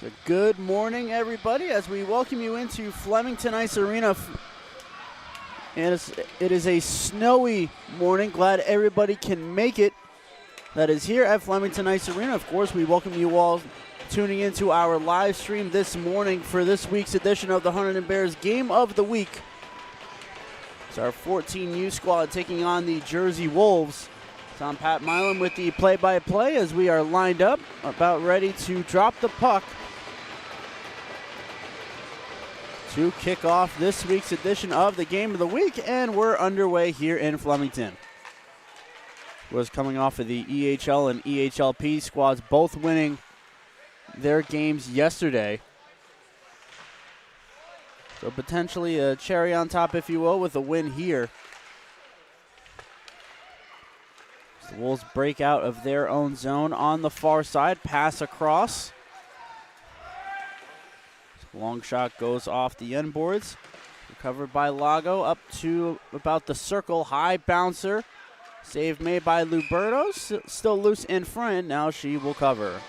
So good morning, everybody, as we welcome you into Flemington Ice Arena. And it is a snowy morning. Glad everybody can make it. That is here at Flemington Ice Arena. Of course, we welcome you all tuning into our live stream this morning for this week's edition of the Hunterdon Bears Game of the Week. It's our 14U squad taking on the Jersey Wolves. It's on Pat Milan with the play-by-play as we are lined up, about ready to drop the puck to kick off this week's edition of the Game of the Week, and we're underway here in Flemington. Was coming off of the EHL and EHLP squads both winning their games yesterday. So potentially a cherry on top, if you will, with a win here. The Wolves break out of their own zone on the far side, pass across. Long shot goes off the end boards. Recovered by Lago up to about the circle. High bouncer. Save made by Luberto. Still loose in front. Now she will cover.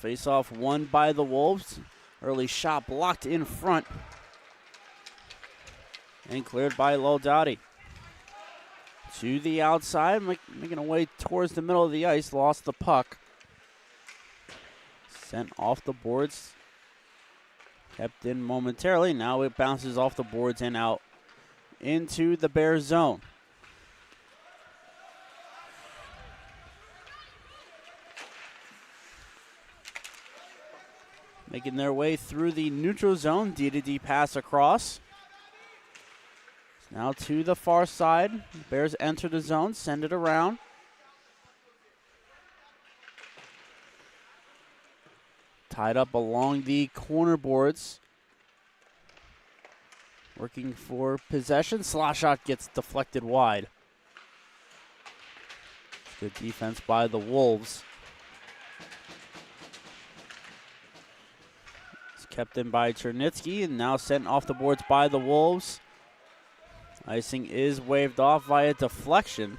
Face-off won by the Wolves. Early shot blocked in front. And cleared by Lodati. To the outside, making a way towards the middle of the ice. Lost the puck. Sent off the boards. Kept in momentarily. Now it bounces off the boards and out into the Bears zone. Making their way through the neutral zone. D-to-D pass across. Now to the far side. Bears enter the zone, send it around. Tied up along the corner boards. Working for possession. Slot shot gets deflected wide. Good defense by the Wolves. Kept in by Chernitsky and now sent off the boards by the Wolves. Icing is waved off via deflection.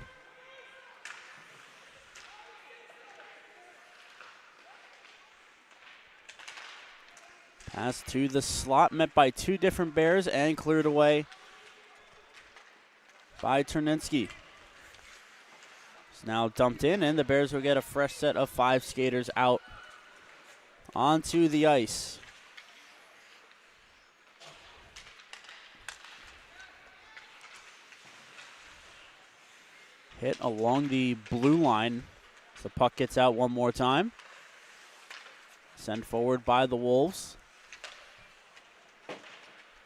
Pass to the slot, met by two different Bears and cleared away by Chernitsky. It's now dumped in, and the Bears will get a fresh set of 5 skaters out onto the ice. Hit along the blue line. The puck gets out one more time. Sent forward by the Wolves.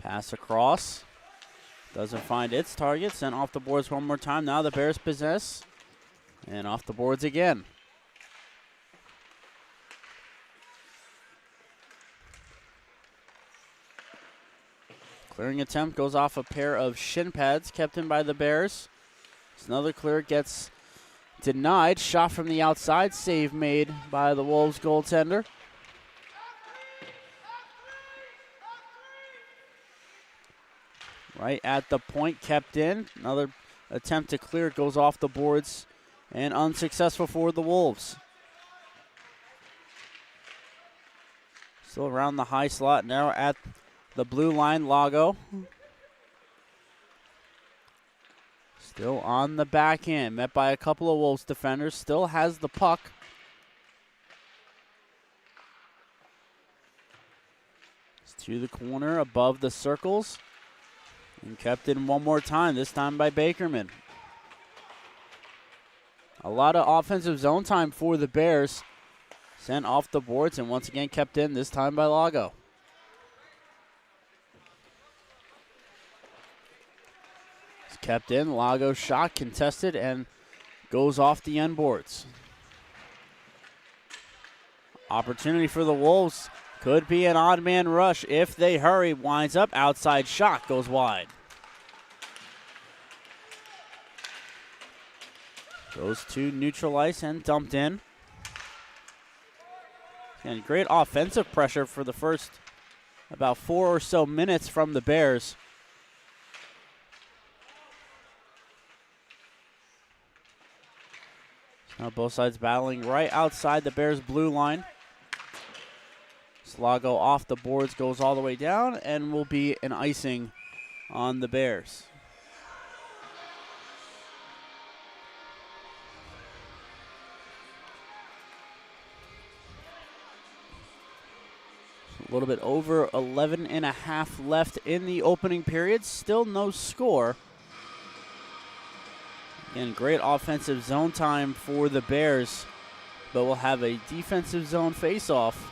Pass across. Doesn't find its target. Sent off the boards one more time. Now the Bears possess. And off the boards again. Clearing attempt goes off a pair of shin pads kept in by the Bears. Another clear gets denied. Shot from the outside. Save made by the Wolves goaltender. Right at the point, kept in. Another attempt to clear goes off the boards and unsuccessful for the Wolves. Still around the high slot. Now at the blue line, Lago. Still on the backhand, met by a couple of Wolves defenders. Still has the puck. It's to the corner above the circles. And kept in one more time, this time by Bakerman. A lot of offensive zone time for the Bears. Sent off the boards and once again kept in, this time by Lago. Kept in, Lago shot contested and goes off the end boards. Opportunity for the Wolves. Could be an odd man rush if they hurry. Winds up, outside shot goes wide. Goes to neutral ice and dumped in. And great offensive pressure for the first about 4 or so minutes from the Bears. Now both sides battling right outside the Bears' blue line. Slago off the boards, goes all the way down, and will be an icing on the Bears. A little bit over 11 and a half left in the opening period. Still no score. Again, great offensive zone time for the Bears, but we'll have a defensive zone face-off.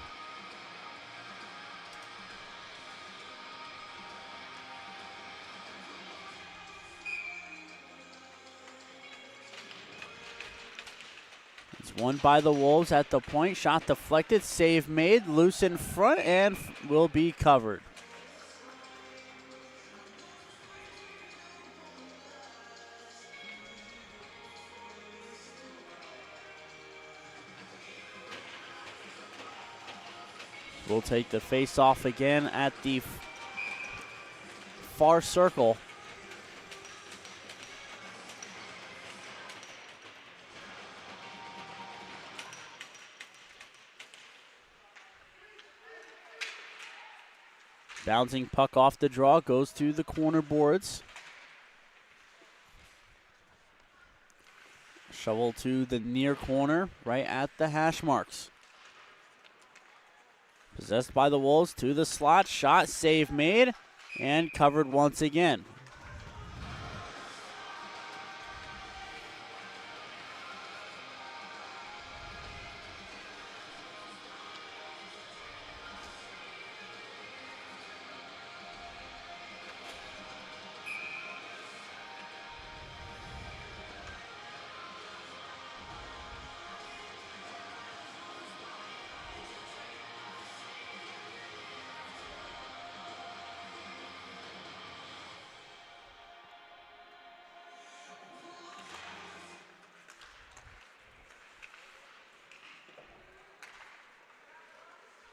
It's won by the Wolves at the point. Shot deflected, save made, loose in front, and will be covered. We'll take the face-off again at the far circle. Bouncing puck off the draw, goes to the corner boards. Shovel to the near corner, right at the hash marks. Possessed by the Wolves to the slot, shot, save made, and covered once again.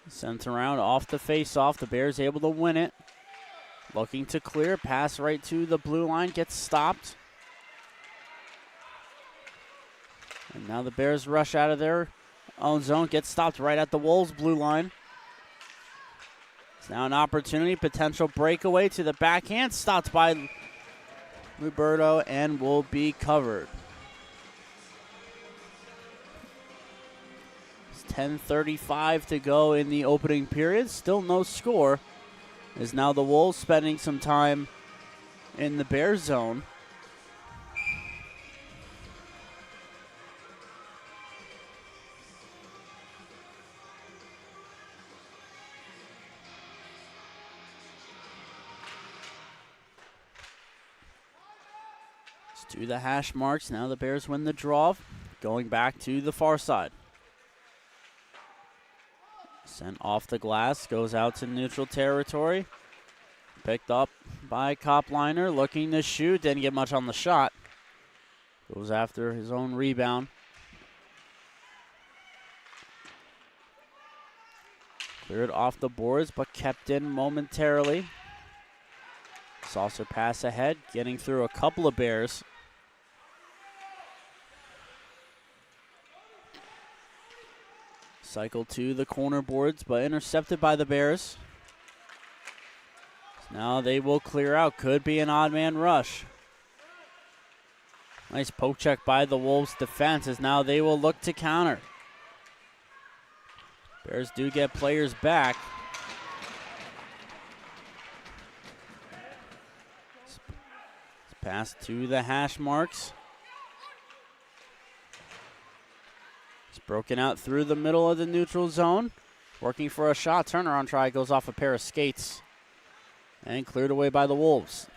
Sent around off the face-off. The Bears able to win it. Looking to clear. Pass right to the blue line. Gets stopped. And now the Bears rush out of their own zone. Gets stopped right at the Wolves' blue line. It's now an opportunity. Potential breakaway to the backhand. Stopped by Luberto and will be covered. 10:35 to go in the opening period. Still no score. As now the Wolves spending some time in the Bears zone. It's to the hash marks. Now the Bears win the draw. Going back to the far side. Sent off the glass, goes out to neutral territory. Picked up by Kopliner, looking to shoot, didn't get much on the shot. Goes after his own rebound. Cleared off the boards, but kept in momentarily. Saucer pass ahead, getting through a couple of Bears. Cycle to the corner boards, but intercepted by the Bears. Now they will clear out. Could be an odd man rush. Nice poke check by the Wolves defense as now they will look to counter. Bears do get players back. Pass to the hash marks. It's broken out through the middle of the neutral zone. Working for a shot. Turnaround try goes off a pair of skates. And cleared away by the Wolves.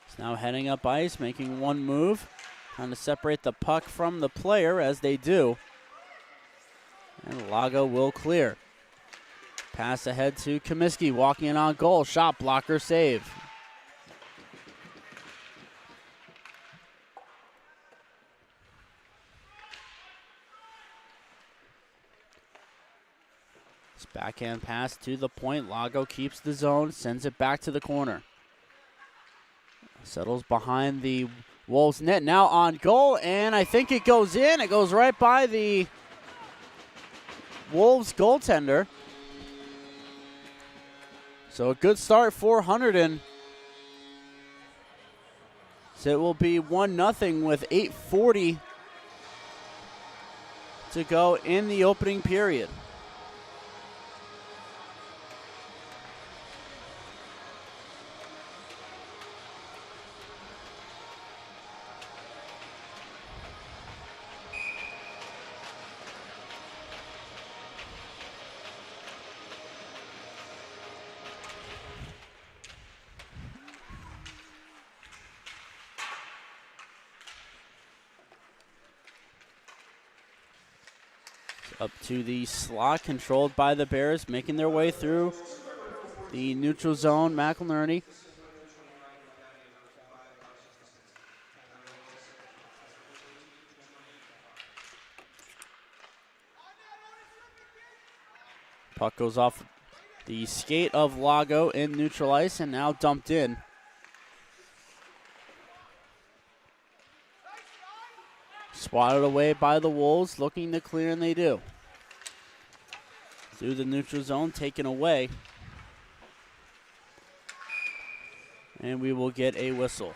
It's now heading up ice, making one move. Trying to separate the puck from the player as they do. And Lago will clear. Pass ahead to Comiskey, walking in on goal. Shot blocker save. Backhand pass to the point. Lago keeps the zone, sends it back to the corner. Settles behind the Wolves net, now on goal, and I think it goes in. It goes right by the Wolves goaltender. So a good start for Hunterdon. So it will be 1-0 with 8:40 to go in the opening period. Up to the slot, controlled by the Bears, making their way through the neutral zone. McInerney. Puck goes off the skate of Lago in neutral ice and now dumped in. Swatted away by the Wolves, looking to clear, and they do. Through the neutral zone, taken away. And we will get a whistle.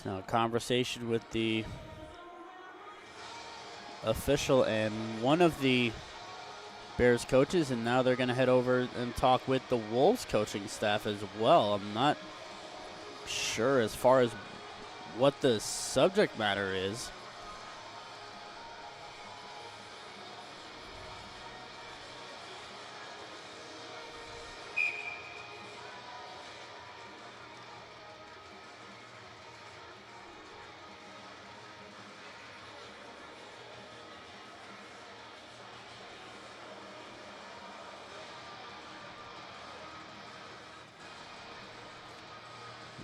Now a conversation with the official and one of the Bears coaches, and now they're going to head over and talk with the Wolves coaching staff as well. I'm not sure as far as what the subject matter is.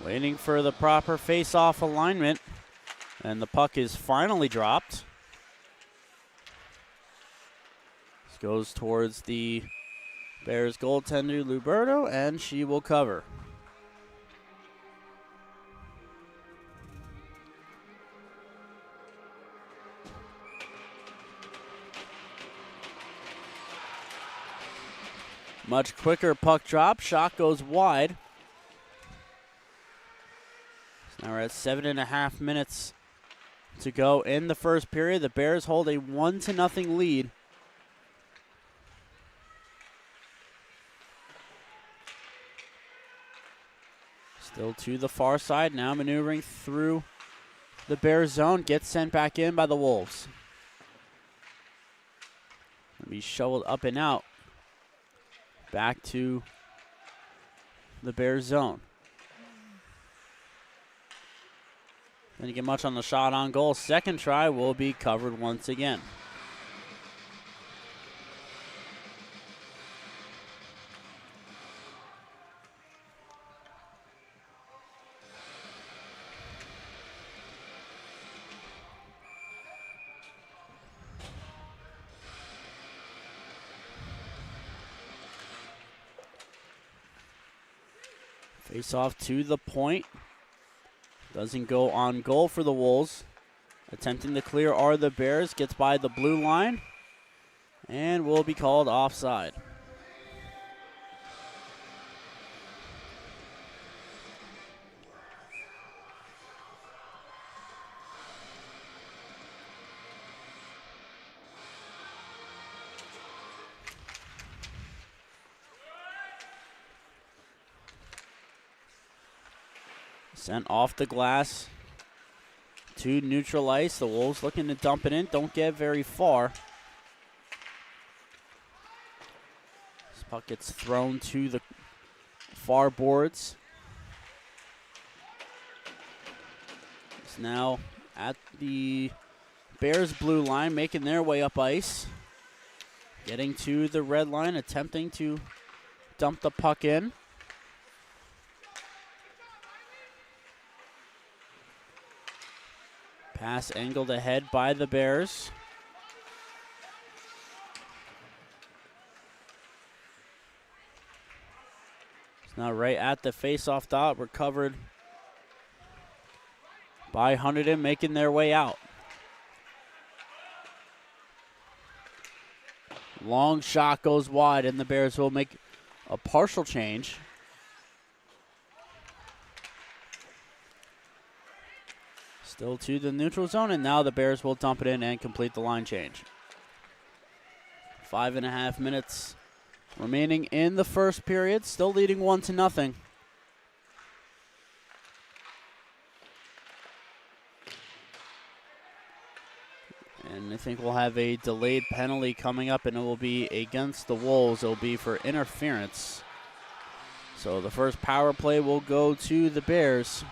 Waiting for the proper face-off alignment, and the puck is finally dropped. This goes towards the Bears goaltender, Luberto, and she will cover. Much quicker puck drop, shot goes wide. Now we're at 7.5 minutes to go in the first period. The Bears hold a 1-0 lead. Still to the far side, now maneuvering through the Bears zone. Gets sent back in by the Wolves. Be shoveled up and out. Back to the Bears zone. Didn't get much on the shot on goal. Second try will be covered once again. Face off to the point. Doesn't go on goal for the Wolves. Attempting to clear are the Bears. Gets by the blue line and will be called offside. Sent off the glass to neutral ice. The Wolves looking to dump it in. Don't get very far. This puck gets thrown to the far boards. It's now at the Bears blue line, making their way up ice. Getting to the red line, attempting to dump the puck in. Pass angled ahead by the Bears. It's now right at the face-off dot, recovered by Hunterdon, making their way out. Long shot goes wide, and the Bears will make a partial change. Still to the neutral zone, and now the Bears will dump it in and complete the line change. 5.5 minutes remaining in the first period, still leading 1-0. And I think we'll have a delayed penalty coming up, and it will be against the Wolves. It will be for interference. So the first power play will go to the Bears.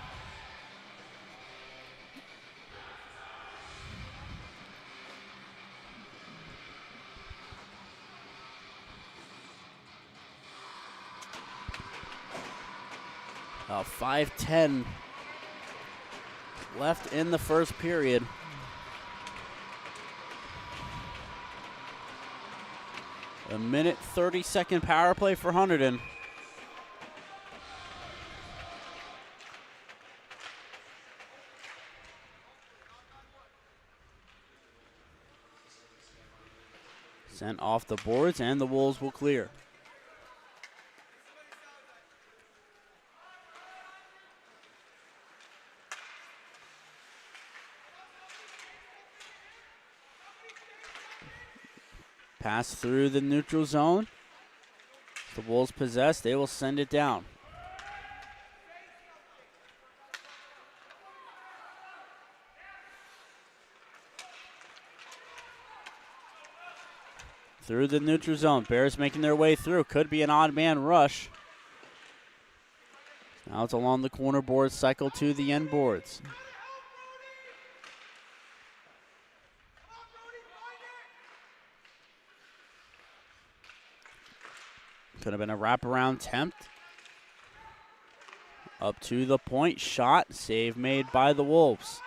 About 5:10 left in the first period. A minute 30-second power play for Hunterdon. Sent off the boards, and the Wolves will clear. Pass through the neutral zone. The Wolves possess. They will send it down. Through the neutral zone. Bears making their way through. Could be an odd man rush. Now it's along the corner boards, cycle to the end boards. Could have been a wraparound attempt. Up to the point, shot, save made by the Wolves.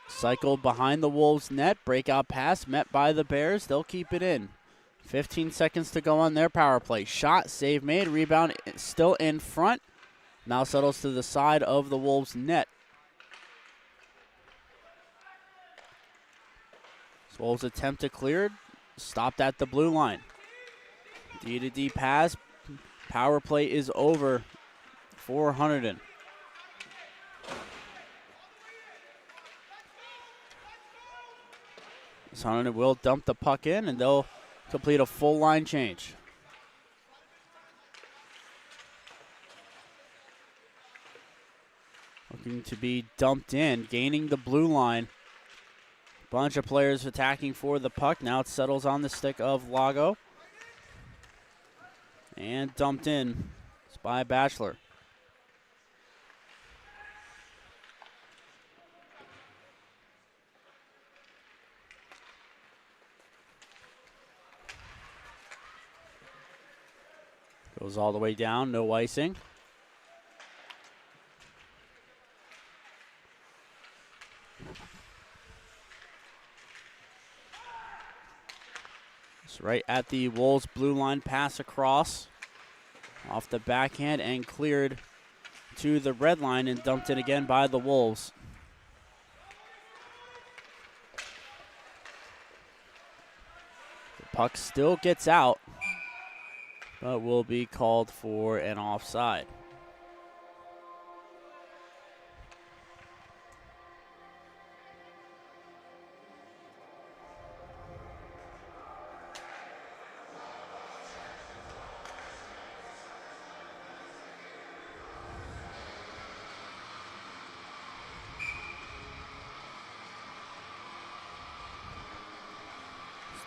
Cycle behind the Wolves' net, breakout pass met by the Bears. They'll keep it in. 15 seconds to go on their power play. Shot, save made, rebound still in front. Now settles to the side of the Wolves' net. Wolves attempt to clear, stopped at the blue line. D-to-D pass, power play is over for Hunterdon. So Hunterdon will dump the puck in, and they'll complete a full line change. Looking to be dumped in, gaining the blue line. Bunch of players attacking for the puck. Now it settles on the stick of Lago. And dumped in by Batchelor. Goes all the way down, no icing. Right at the Wolves blue line, pass across off the backhand and cleared to the red line and dumped in again by the Wolves. The puck still gets out, but will be called for an offside.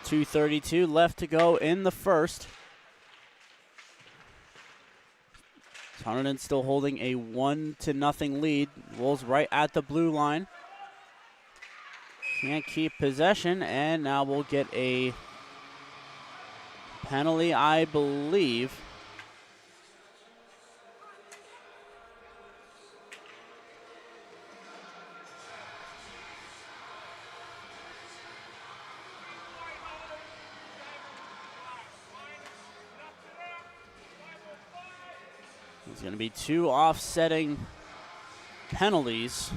.232 left to go in the first. Hunterdon still holding a 1-0 lead. Wolves right at the blue line. Can't keep possession, and now we'll get a penalty, I believe. There's going to be 2 offsetting penalties.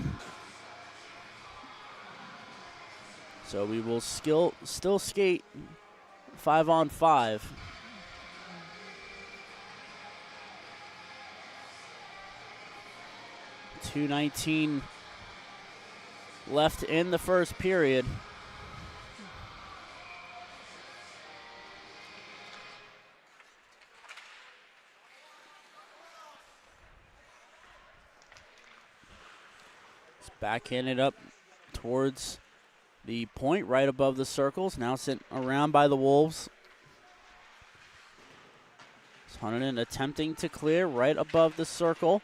So we will still skate 5-on-5. .219 left in the first period. It's backhanded up towards the point right above the circles. Now sent around by the Wolves. Hunterdon attempting to clear right above the circle.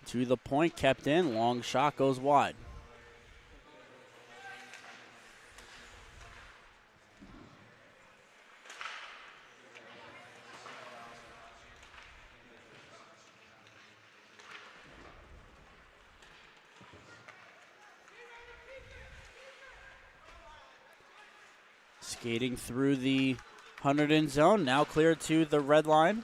To the point, kept in. Long shot goes wide. Skating through the Hunterdon zone, now cleared to the red line.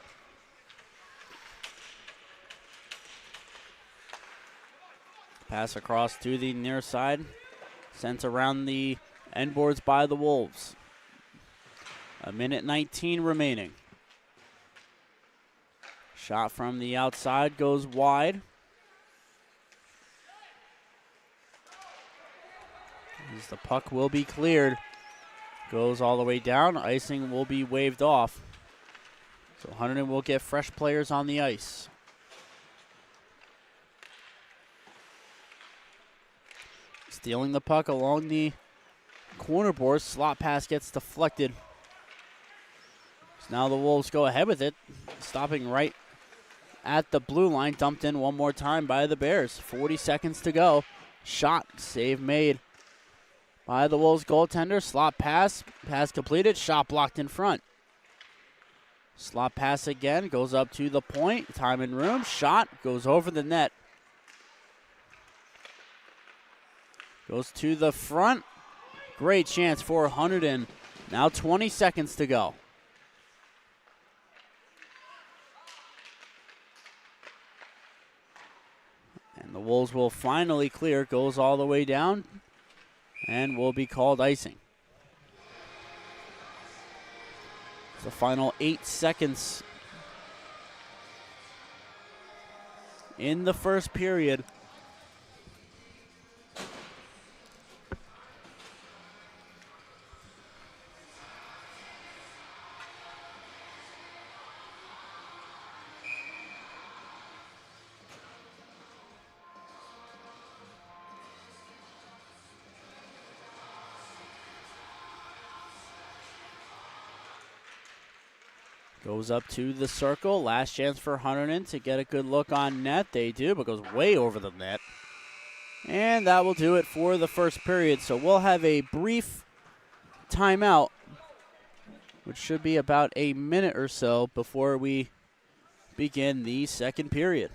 Pass across to the near side, sent around the end boards by the Wolves. 1:19 remaining. Shot from the outside goes wide. As the puck will be cleared. Goes all the way down. Icing will be waved off. So Hunterdon will get fresh players on the ice. Stealing the puck along the corner boards. Slot pass gets deflected. So now the Wolves go ahead with it. Stopping right at the blue line. Dumped in one more time by the Bears. 40 seconds to go. Shot. Save made by the Wolves goaltender. Slot pass. Pass completed. Shot blocked in front. Slot pass again. Goes up to the point. Time and room. Shot. Goes over the net. Goes to the front. Great chance for Hunterdon. Now 20 seconds to go. And the Wolves will finally clear. Goes all the way down and will be called icing. The final 8 seconds in the first period. Goes up to the circle. Last chance for Hunterdon to get a good look on net. They do, but goes way over the net. And that will do it for the first period. So we'll have a brief timeout, which should be about a minute or so before we begin the second period.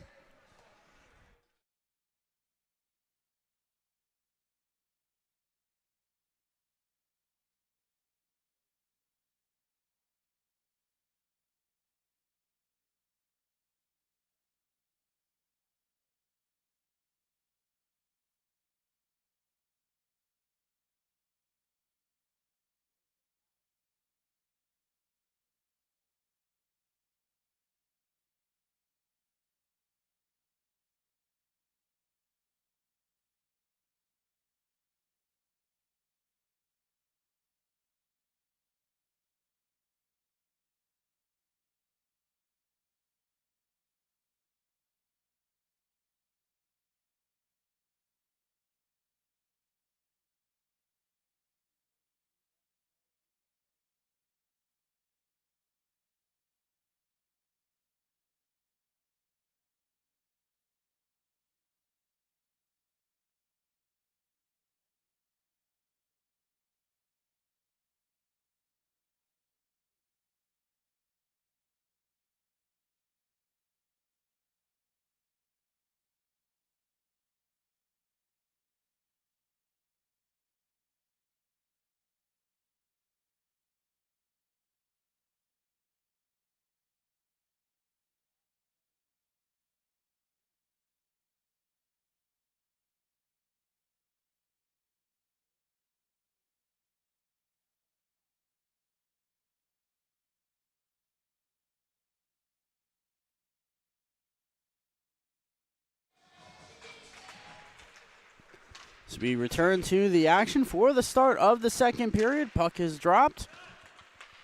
So we return to the action for the start of the second period. Puck is dropped.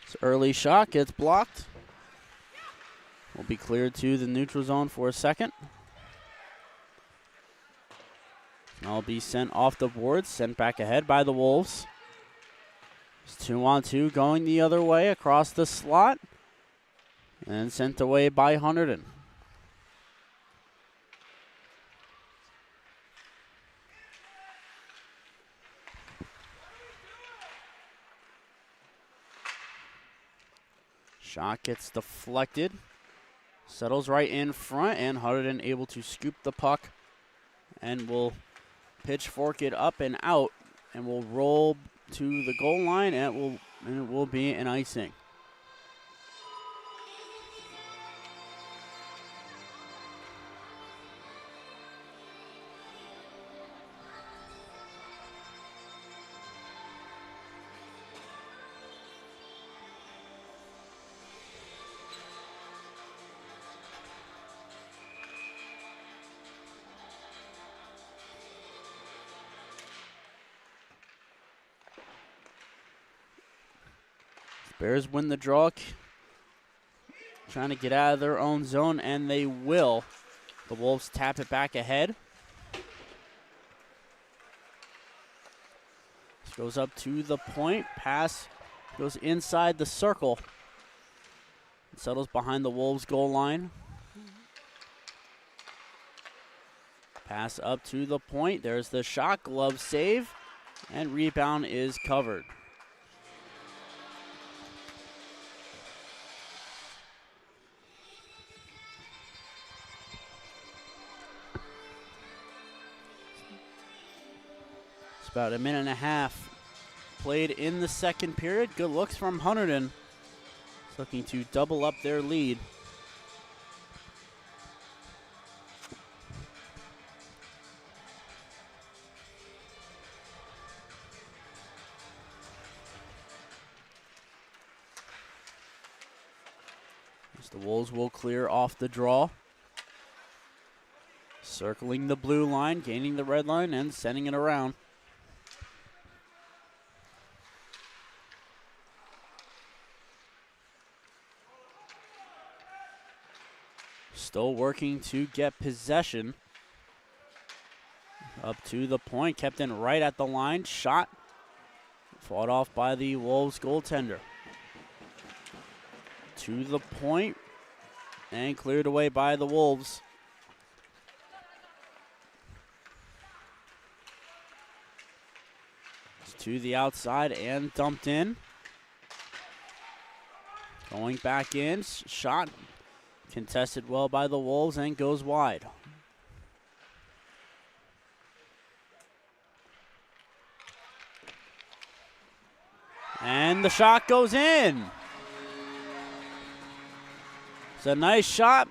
This early shot gets blocked. Will be cleared to the neutral zone for a second. I'll be sent off the board, sent back ahead by the Wolves. It's 2-on-2 going the other way across the slot. And sent away by Hunterdon. Shot gets deflected. Settles right in front, and Hunterdon able to scoop the puck and will pitchfork it up and out and will roll to the goal line, and it will be an icing. Bears win the draw, trying to get out of their own zone, and they will. The Wolves tap it back ahead. This goes up to the point. Pass goes inside the circle. It settles behind the Wolves goal line. Pass up to the point. There's the shot, glove save, and rebound is covered. About a minute and a half played in the second period. Good looks from Hunterdon. Looking to double up their lead. As the Wolves will clear off the draw. Circling the blue line, gaining the red line, and sending it around. Still working to get possession. Up to the point, kept in right at the line. Shot fought off by the Wolves goaltender. To the point and cleared away by the Wolves. It's to the outside and dumped in. Going back in, shot. Contested well by the Wolves and goes wide. And the shot goes in. It's a nice shot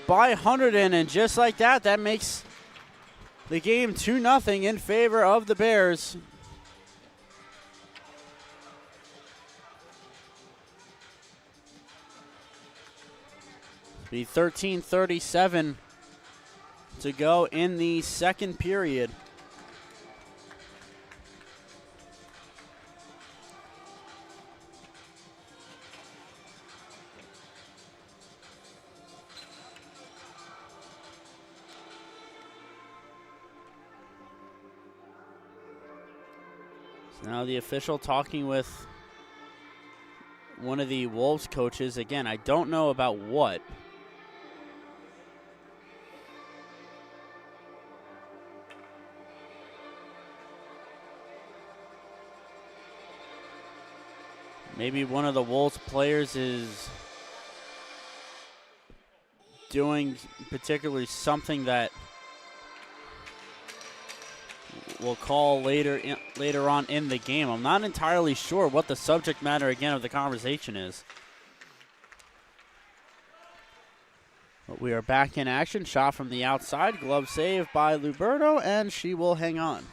by Hunterdon, and just like that, that makes the game 2-0 in favor of the Bears. The 13:37 to go in the second period. So now the official talking with one of the Wolves coaches. Again, I don't know about what. Maybe one of the Wolves players is doing particularly something that we'll call later on in the game. I'm not entirely sure what the subject matter again of the conversation is. But we are back in action. Shot from the outside. Glove save by Luberto, and she will hang on.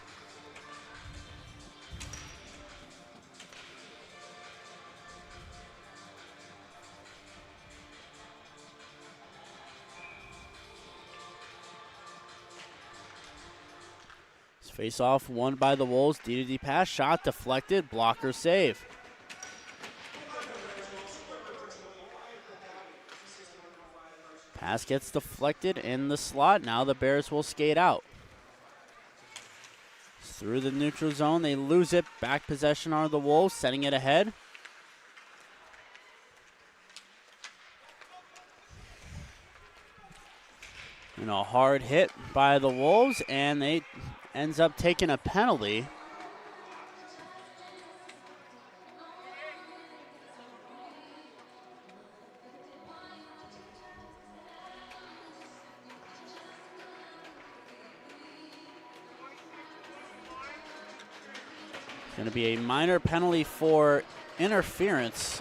Face off won by the Wolves. D-to-D pass, shot deflected, blocker save. Pass gets deflected in the slot. Now the Bears will skate out. Through the neutral zone, they lose it. Back possession are the Wolves, setting it ahead. And a hard hit by the Wolves, and they ends up taking a penalty. It's going to be a minor penalty for interference.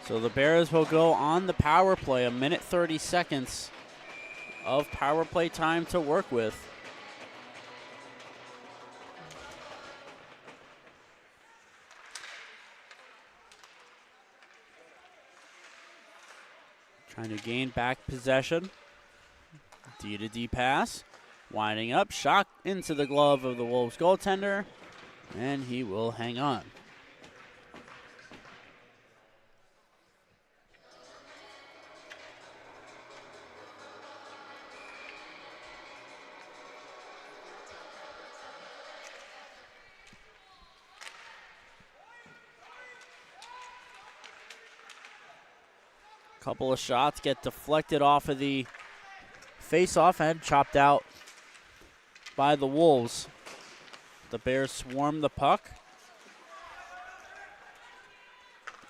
So the Bears will go on the power play, 1:30 seconds of power play time to work with. Trying to gain back possession. D-to-D pass. Winding up, shot into the glove of the Wolves goaltender, and he will hang on. Couple of shots get deflected off of the face-off and chopped out by the Wolves. The Bears swarm the puck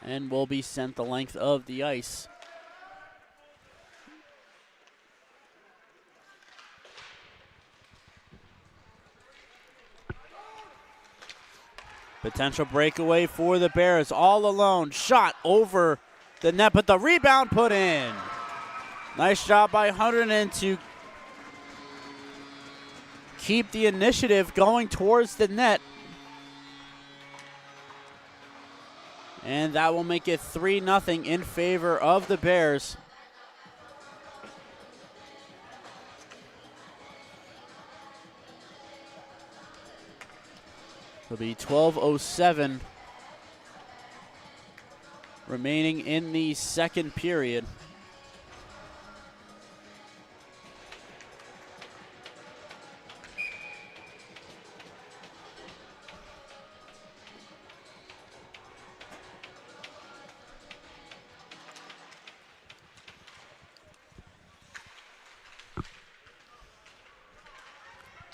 and will be sent the length of the ice. Potential breakaway for the Bears, all alone. Shot over the net, but the rebound put in. Nice job by Hunterdon to keep the initiative going towards the net. And that will make it 3-0 in favor of the Bears. It'll be 12:07 remaining in the second period.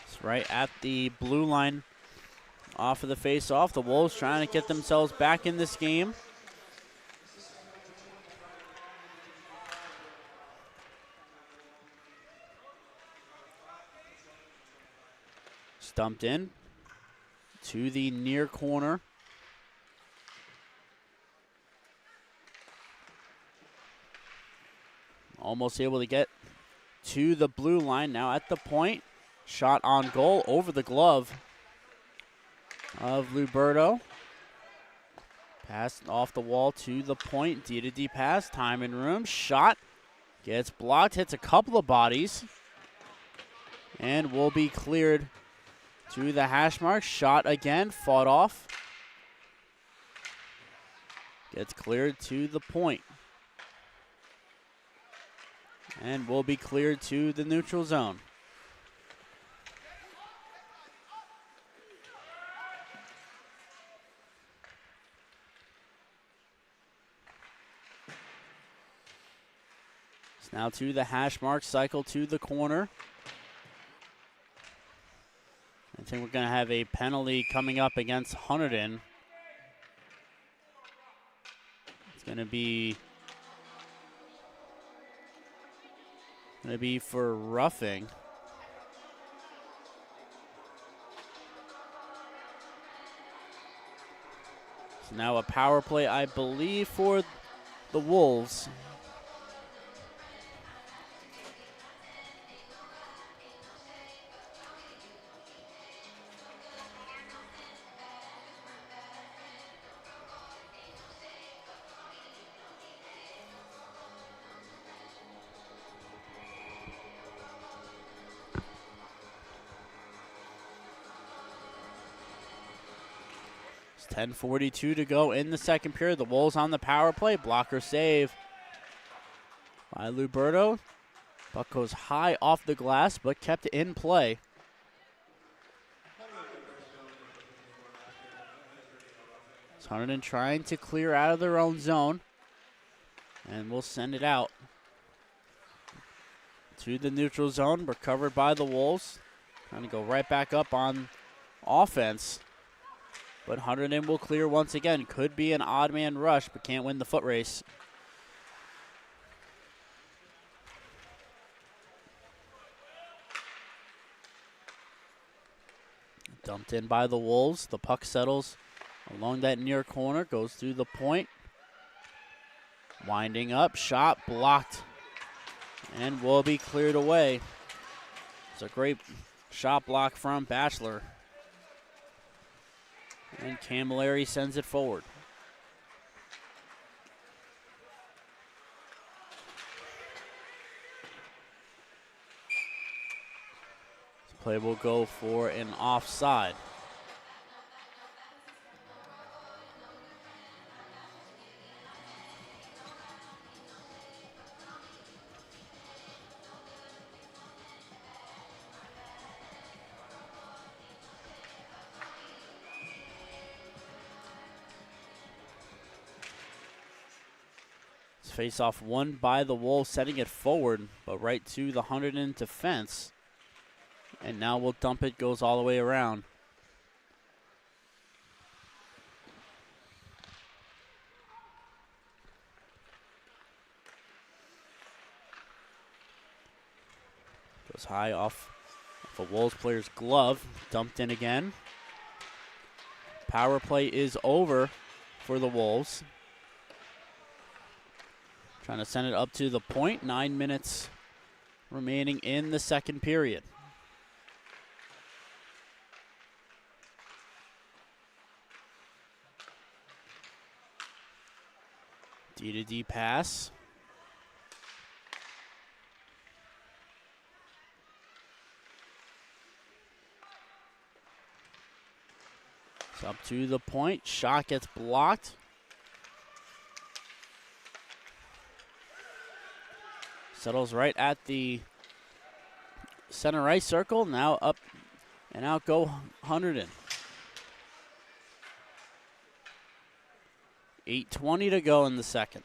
It's right at the blue line off of the face-off. The Wolves trying to get themselves back in this game. Stumped in to the near corner. Almost able to get to the blue line. Now at the point. Shot on goal over the glove of Luberto. Pass off the wall to the point. D-to-D pass. Time and room. Shot. Gets blocked. Hits a couple of bodies. And will be cleared to the hash mark. Shot again. Fought off. Gets cleared to the point. And will be cleared to the neutral zone. It's now to the hash mark. Cycle to the corner. I think we're going to have a penalty coming up against Hunterdon. It's going to be for roughing. So now a power play, I believe, for the Wolves. It's 10:42 to go in the second period. The Wolves on the power play. Blocker save by Luberto. Puck goes high off the glass, but kept in play. Hunterdon trying to clear out of their own zone. And we'll send it out to the neutral zone. Recovered by the Wolves. Trying to go right back up on offense. But Hunterdon will clear once again. Could be an odd man rush, but can't win the foot race. Dumped in by the Wolves. The puck settles along that near corner. Goes through the point. Winding up. Shot blocked. And will be cleared away. It's a great shot block from Batchelor. And Camilleri sends it forward. This play will go for an offside. Face-off won by the Wolves, setting it forward, but right to the Hunterdon defense. And now we'll dump it, goes all the way around. Goes high off a Wolves player's glove, dumped in again. Power play is over for the Wolves. Trying to send it up to the point. 9 minutes remaining in the second period. D-to-D pass. It's up to the point. Shot gets blocked. Settles right at the center ice circle. Now up and out go Hunterdon. 8:20 to go in the second.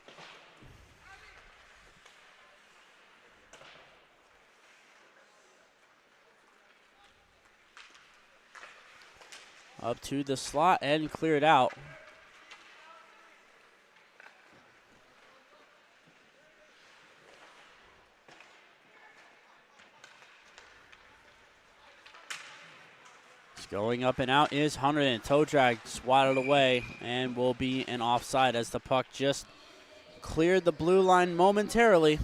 Up to the slot and cleared out. Going up and out is Hunterdon. Toe drag swatted away and will be an offside as the puck just cleared the blue line momentarily.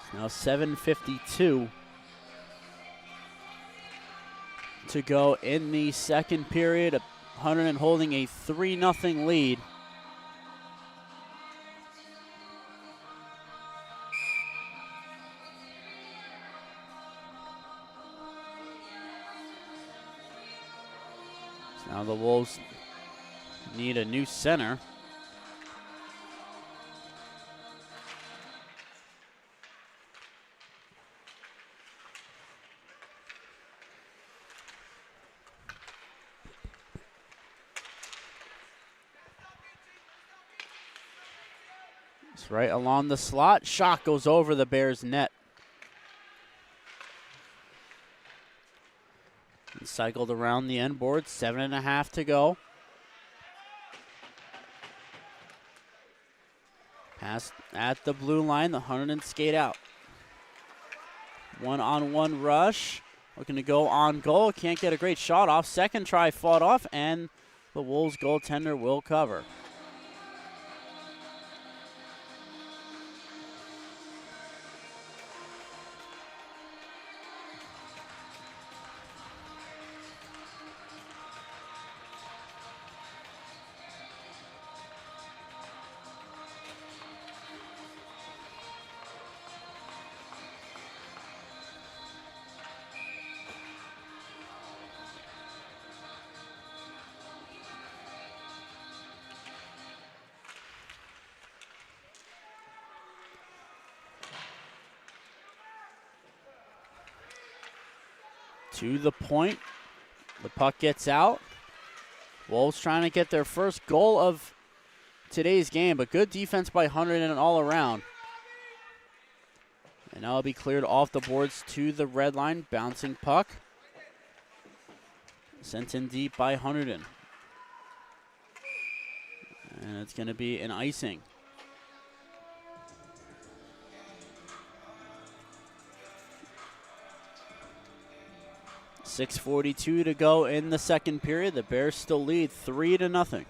It's now 7:52 to go in the second period. Hunterdon holding a 3-0 lead. So now the Wolves need a new center. Right along the slot. Shot goes over the Bears' net. And cycled around the end board. 7.5 to go. Pass at the blue line. The Hunterdon skate out. One-on-one rush. Looking to go on goal. Can't get a great shot off. Second try fought off, and the Wolves goaltender will cover. To the point. The puck gets out. Wolves trying to get their first goal of today's game, but good defense by Hunterdon all around. And now it'll be cleared off the boards to the red line. Bouncing puck. Sent in deep by Hunterdon. And it's going to be an icing. .6:42 to go in the second period. The Bears still lead 3-0.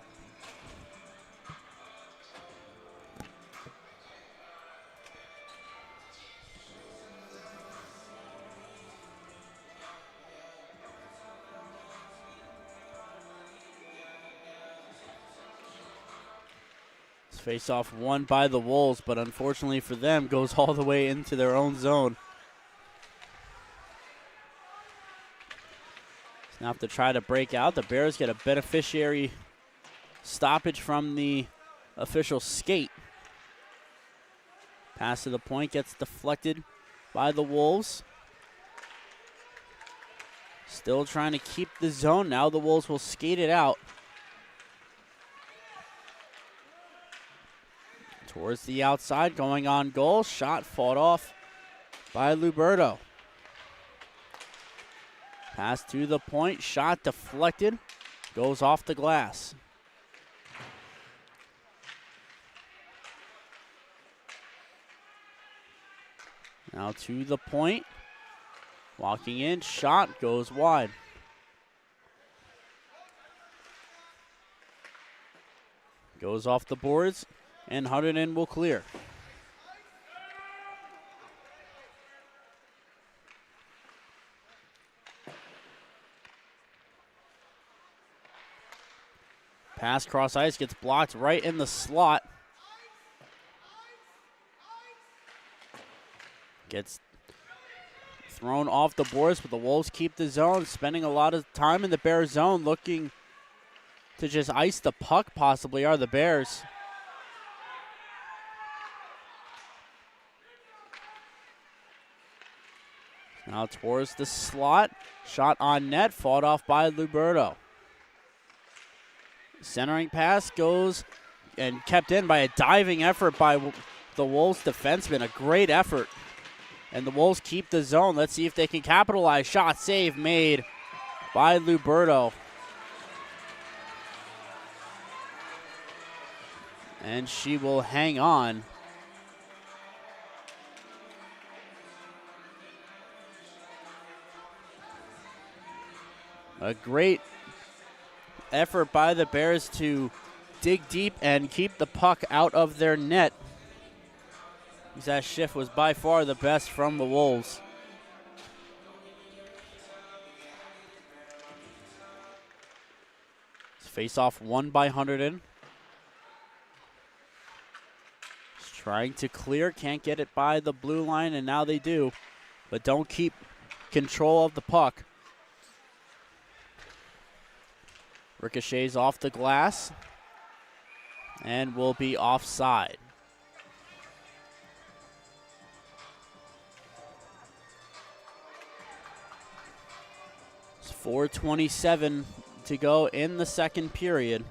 Face-off won by the Wolves, but unfortunately for them, goes all the way into their own zone. Now have to try to break out. The Bears get a beneficiary stoppage from the official skate. Pass to the point gets deflected by the Wolves. Still trying to keep the zone. Now the Wolves will skate it out. Towards the outside, going on goal. Shot fought off by Luberto. Pass to the point, shot deflected, goes off the glass. Now to the point, walking in, shot goes wide. Goes off the boards, and Hunterdon will clear. Pass cross ice gets blocked right in the slot. Gets thrown off the boards, but the Wolves keep the zone, spending a lot of time in the Bears zone, looking to just ice the puck, possibly, are the Bears. Now towards the slot. Shot on net, fought off by Luberto. Centering pass goes and kept in by a diving effort by the Wolves defenseman. A great effort. And the Wolves keep the zone. Let's see if they can capitalize. Shot save made by Luberto. And she will hang on. A great effort by the Bears to dig deep and keep the puck out of their net. That shift was by far the best from the Wolves. Face-off won by Hunterdon. Just trying to clear, can't get it by the blue line, and now they do, but don't keep control of the puck. Ricochets off the glass and will be offside. It's 4:27 to go in the second period.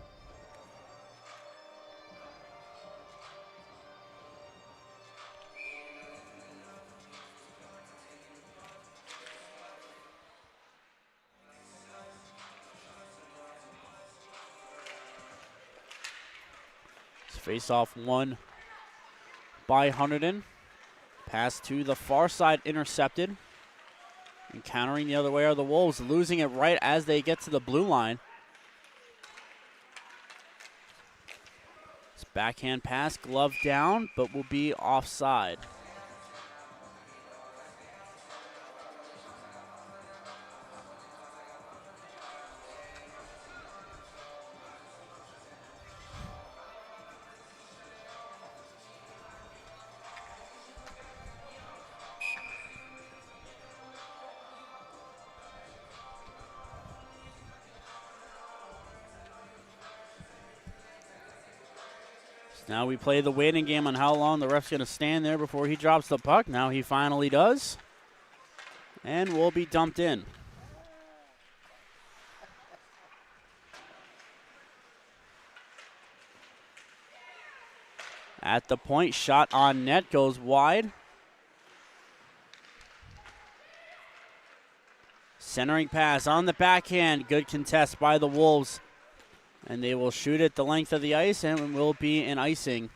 Face-off won by Hunterdon. Pass to the far side intercepted. And countering the other way are the Wolves, losing it right as they get to the blue line. This backhand pass, glove down, but will be offside. Now we play the waiting game on how long the ref's going to stand there before he drops the puck. Now he finally does. And will be dumped in. At the point, shot on net, goes wide. Centering pass on the backhand. Good contest by the Wolves. And they will shoot it the length of the ice, and it will be an icing.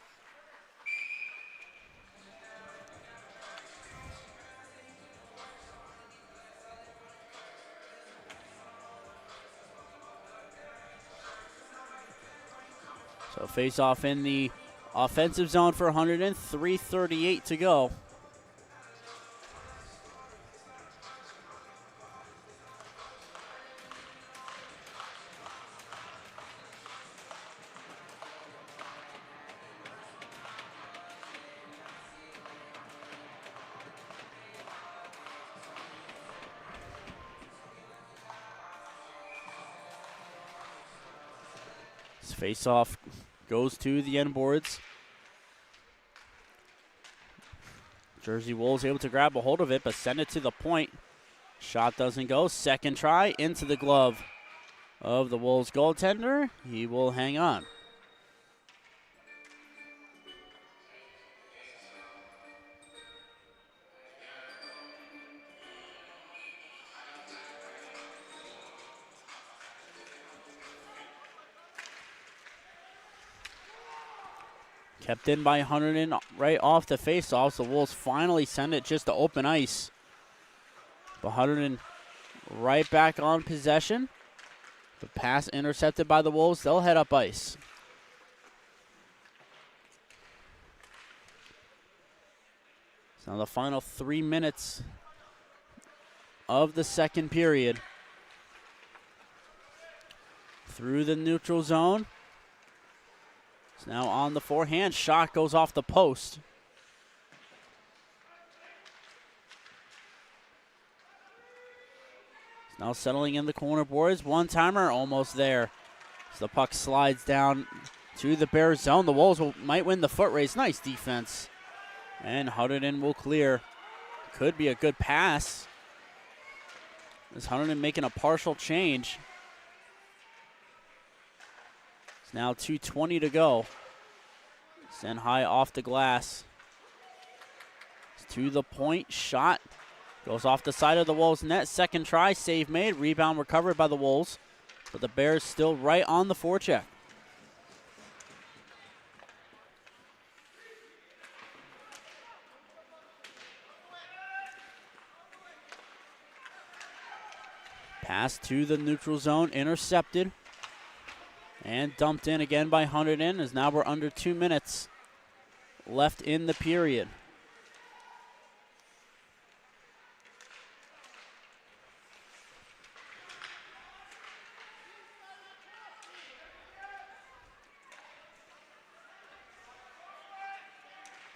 So face off in the offensive zone for Hunterdon. 3:38 to go. Face-off goes to the end boards. Jersey Wolves able to grab a hold of it, but send it to the point. Shot doesn't go. Second try into the glove of the Wolves goaltender. He will hang on. Kept in by Hunterdon right off the face-off. The Wolves finally send it just to open ice. But Hunterdon right back on possession. The pass intercepted by the Wolves. They'll head up ice. So now the final 3 minutes of the second period. Through the neutral zone. It's now on the forehand. Shot goes off the post. It's now settling in the corner boards. One-timer almost there. So the puck slides down to the Bears zone. The Wolves might win the foot race. Nice defense. And Hunterdon will clear. Could be a good pass. Is Hunterdon making a partial change? It's now 2:20 to go. Send high off the glass. It's to the point. Shot goes off the side of the Wolves net. Second try. Save made. Rebound recovered by the Wolves. But the Bears still right on the forecheck. Pass to the neutral zone. Intercepted. And dumped in again by Hunterdon, as now we're under 2 minutes left in the period.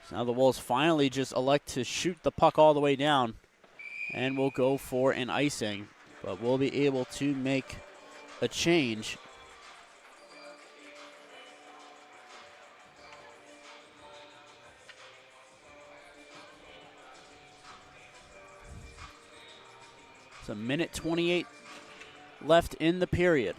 So now the Wolves finally just elect to shoot the puck all the way down, and will go for an icing, but we'll be able to make a change. It's a minute 28 left in the period.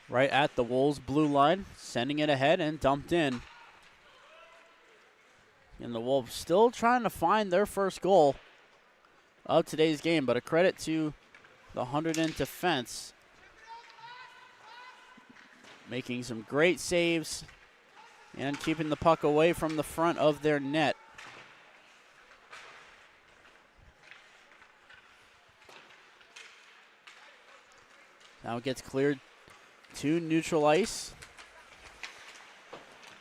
Right at the Wolves' blue line, sending it ahead and dumped in. And the Wolves still trying to find their first goal of today's game, but a credit to the Hunterdon defense. Making some great saves and keeping the puck away from the front of their net. Now it gets cleared to neutral ice.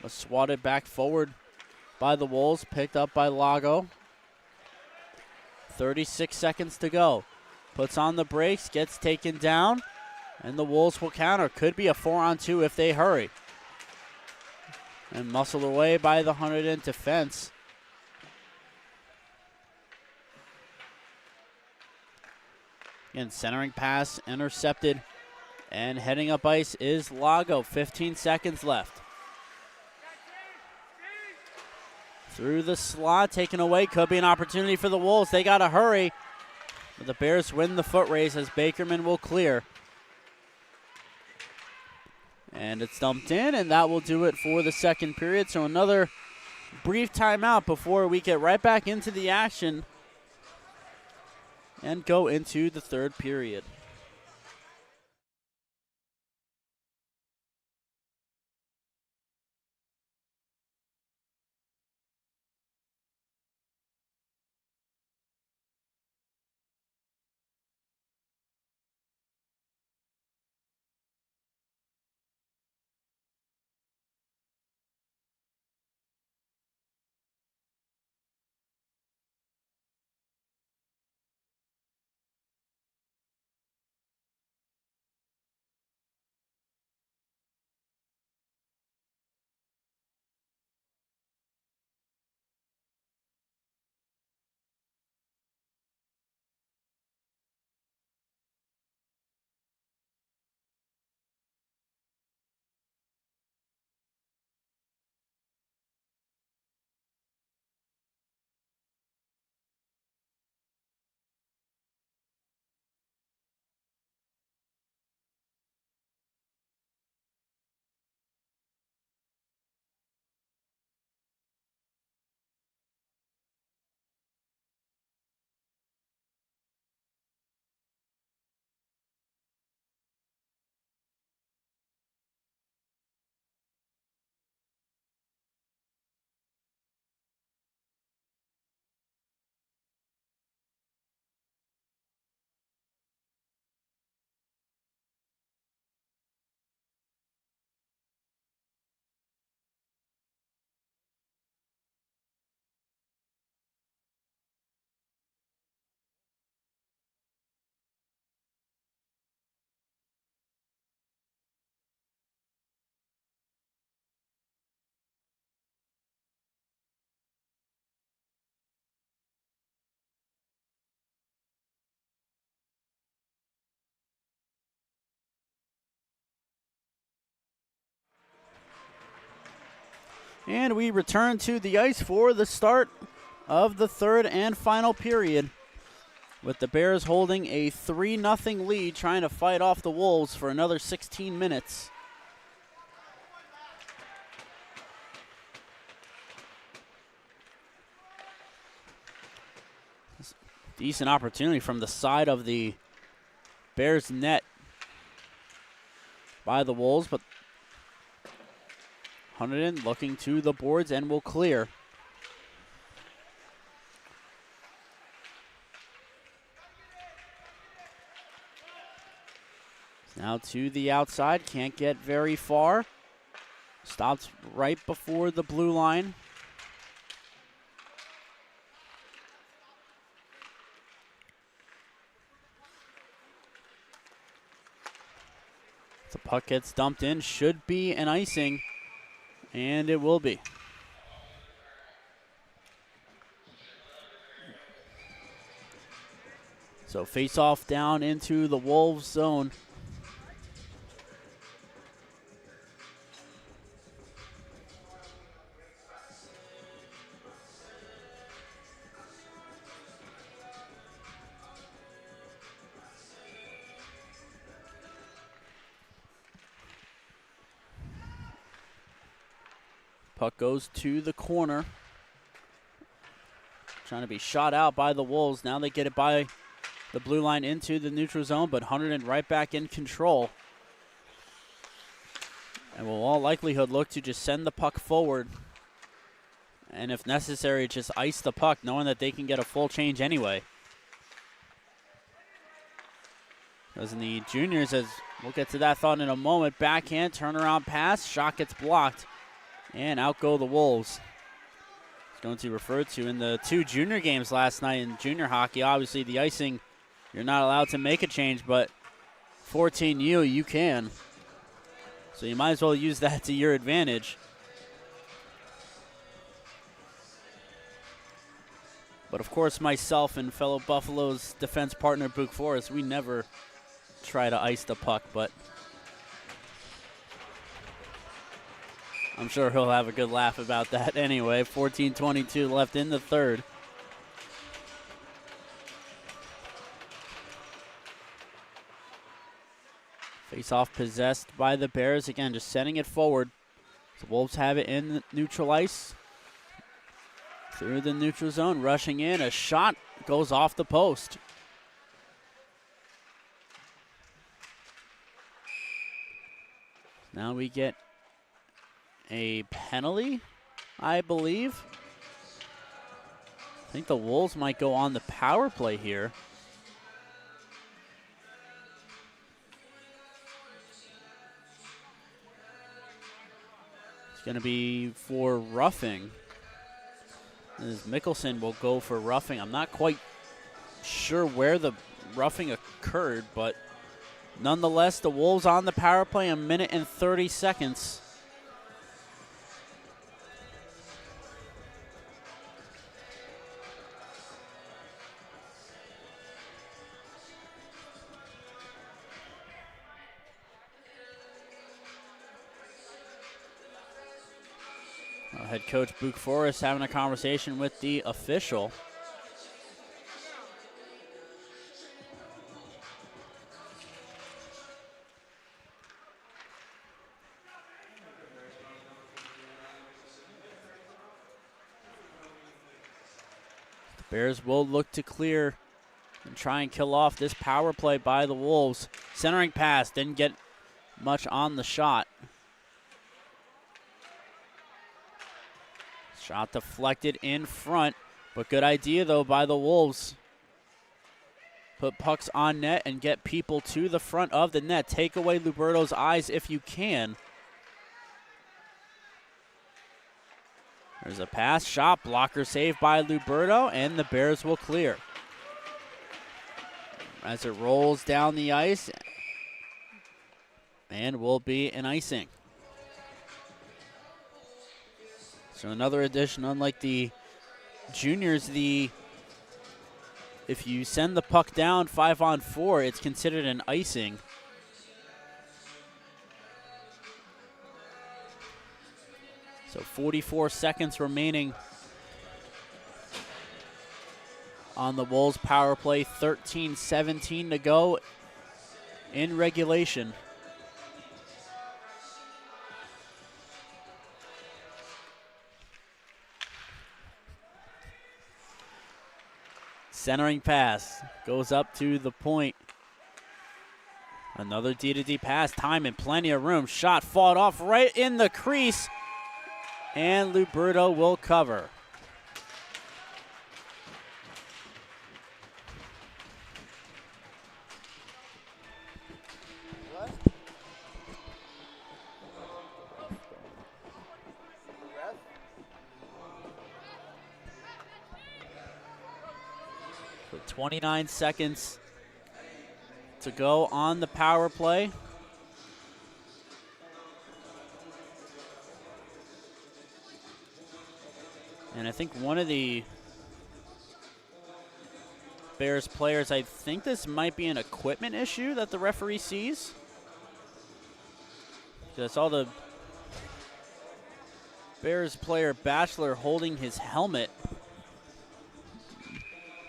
Was swatted back forward by the Wolves, picked up by Lago. 36 seconds to go. Puts on the brakes, gets taken down, and the Wolves will counter. Could be a 4-on-2 if they hurry. And muscled away by the Hunterdon defense. Again, centering pass intercepted. And heading up ice is Lago. 15 seconds left. Through the slot, taken away. Could be an opportunity for the Wolves. They got to hurry. But the Bears win the foot race as Bakerman will clear. And it's dumped in, and that will do it for the second period. So another brief timeout before we get right back into the action and go into the third period. And we return to the ice for the start of the third and final period, with the Bears holding a 3-0 lead, trying to fight off the Wolves for another 16 minutes. Decent opportunity from the side of the Bears net by the Wolves, but Hunterdon looking to the boards and will clear. Now to the outside, can't get very far. Stops right before the blue line. The puck gets dumped in, should be an icing, and it will be. So face off down into the Wolves zone. Puck goes to the corner. Trying to be shot out by the Wolves. Now they get it by the blue line into the neutral zone, but Hunterdon right back in control. And will all likelihood look to just send the puck forward. And if necessary, just ice the puck, knowing that they can get a full change anyway. Because in the juniors, as we'll get to that thought in a moment, backhand, turnaround pass, shot gets blocked. And out go the Wolves. It's going to refer to in the two junior games last night in junior hockey. Obviously, the icing, you're not allowed to make a change, but 14U, you can. So you might as well use that to your advantage. But of course, myself and fellow Buffalo's defense partner, Book Forrest, we never try to ice the puck, but I'm sure he'll have a good laugh about that anyway. 14:22 left in the third. Face-off possessed by the Bears. Again, just sending it forward. The Wolves have it in the neutral ice. Through the neutral zone, rushing in. A shot goes off the post. Now we get a penalty, I believe. I think the Wolves might go on the power play here. It's going to be for roughing. As Mickelson will go for roughing. I'm not quite sure where the roughing occurred, but nonetheless, the Wolves on the power play, 1 minute and 30 seconds. Head coach Book Forrest having a conversation with the official. The Bears will look to clear and try and kill off this power play by the Wolves. Centering pass, didn't get much on the shot. Shot deflected in front, but good idea though by the Wolves. Put pucks on net and get people to the front of the net. Take away Luberto's eyes if you can. There's a pass, shot blocker saved by Luberto, and the Bears will clear. As it rolls down the ice, and will be an icing. So another addition, unlike the juniors, if you send the puck down 5-on-4, it's considered an icing. So 44 seconds remaining on the Wolves power play, 13-17 to go in regulation. Centering pass goes up to the point. Another D-to-D pass, time and plenty of room. Shot fought off right in the crease, and Luberto will cover. With 29 seconds to go on the power play. And I think one of the Bears players, I think this might be an equipment issue that the referee sees. I saw the Bears player Batchelor holding his helmet.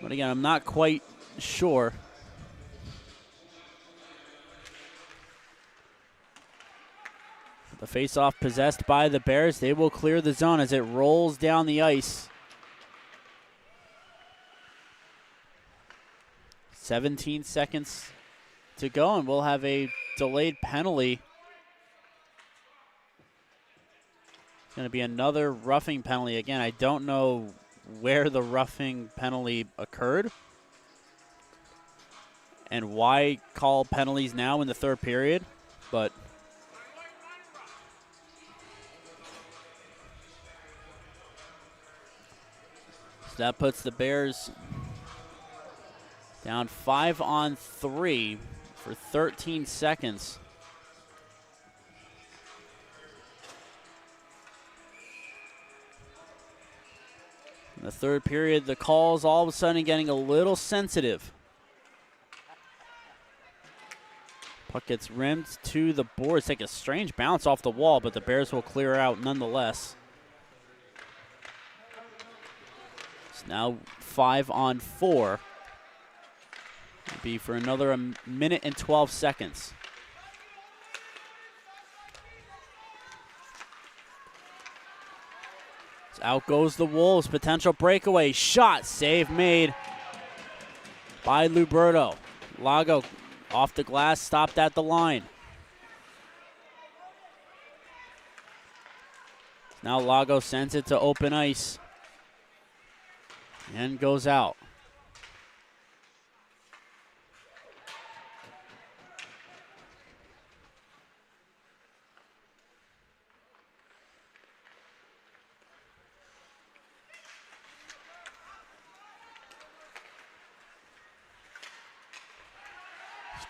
But again, I'm not quite sure. The face-off possessed by the Bears. They will clear the zone as it rolls down the ice. 17 seconds to go, and we'll have a delayed penalty. It's going to be another roughing penalty. Again, I don't know where the roughing penalty occurred and why call penalties now in the third period, but so that puts the Bears down 5-on-3 for 13 seconds. In the third period, the calls all of a sudden getting a little sensitive. Puck gets rimmed to the boards. Take a strange bounce off the wall, but the Bears will clear out nonetheless. It's now 5-on-4. It'll be for another minute and 12 seconds. So out goes the Wolves. Potential breakaway. Shot. Save made by Luberto. Lago off the glass. Stopped at the line. Now Lago sends it to open ice. And goes out.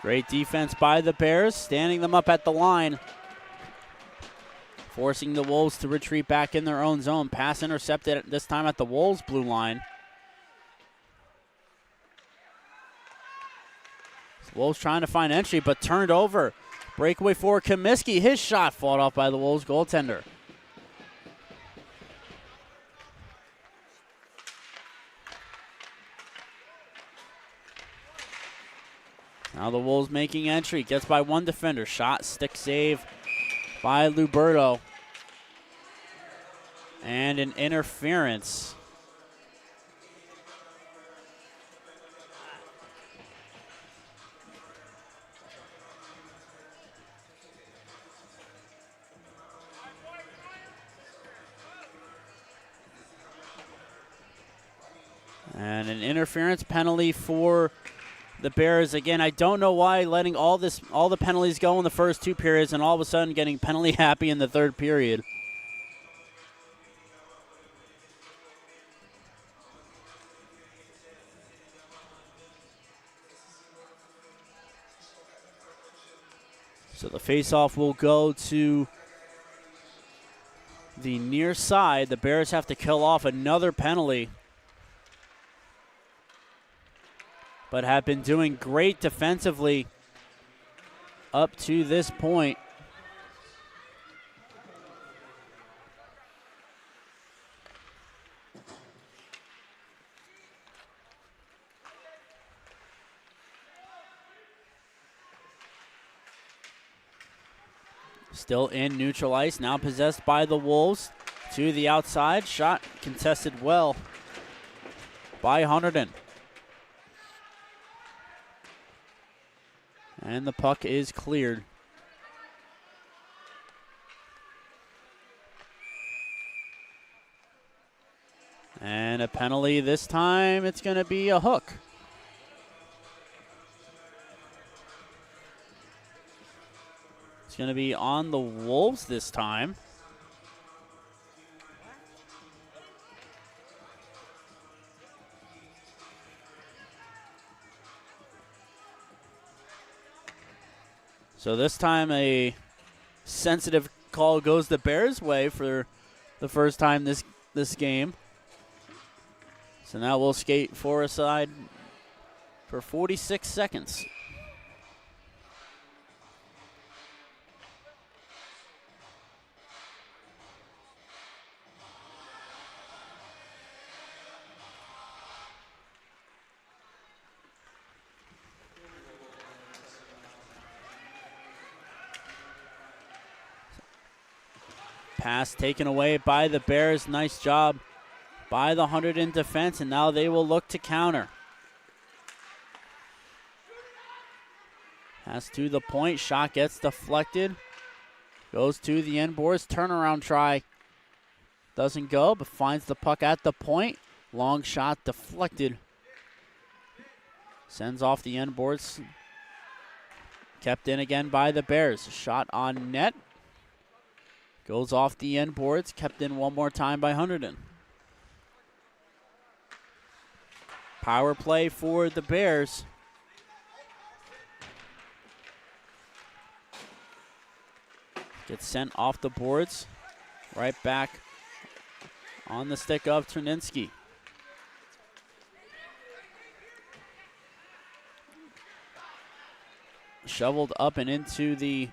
Great defense by the Bears, standing them up at the line. Forcing the Wolves to retreat back in their own zone. Pass intercepted this time at the Wolves' blue line. Wolves trying to find entry, but turned over. Breakaway for Comiskey. His shot fought off by the Wolves goaltender. Now the Wolves making entry. Gets by one defender. Shot, stick save by Luberto. And an interference. And an interference penalty for the Bears. Again, I don't know why letting all the penalties go in the first two periods and all of a sudden getting penalty happy in the third period. So the faceoff will go to the near side. The Bears have to kill off another penalty, but have been doing great defensively up to this point. Still in neutral ice, now possessed by the Wolves. To the outside, shot contested well by Hunterdon. And the puck is cleared. And a penalty this time, it's going to be a hook. It's going to be on the Wolves this time. So this time a sensitive call goes the Bears' way for the first time this game. So now we'll skate for a side for 46 seconds. Pass taken away by the Bears. Nice job by the Hunterdon defense, and now they will look to counter. Pass to the point. Shot gets deflected. Goes to the end boards. Turnaround try. Doesn't go, but finds the puck at the point. Long shot deflected. Sends off the end boards. Kept in again by the Bears. Shot on net. Goes off the end boards, kept in one more time by Hunterdon. Power play for the Bears. Gets sent off the boards. Right back on the stick of Terninski. shoveled up and into the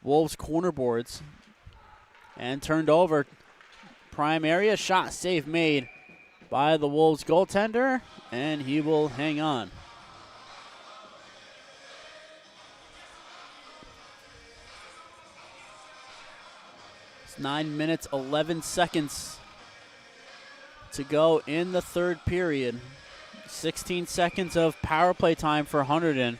Wolves corner boards and turned over. Prime area, shot save made by the Wolves goaltender, and he will hang on. It's 9 minutes, 11 seconds to go in the third period. 16 seconds of power play time for Hunterdon.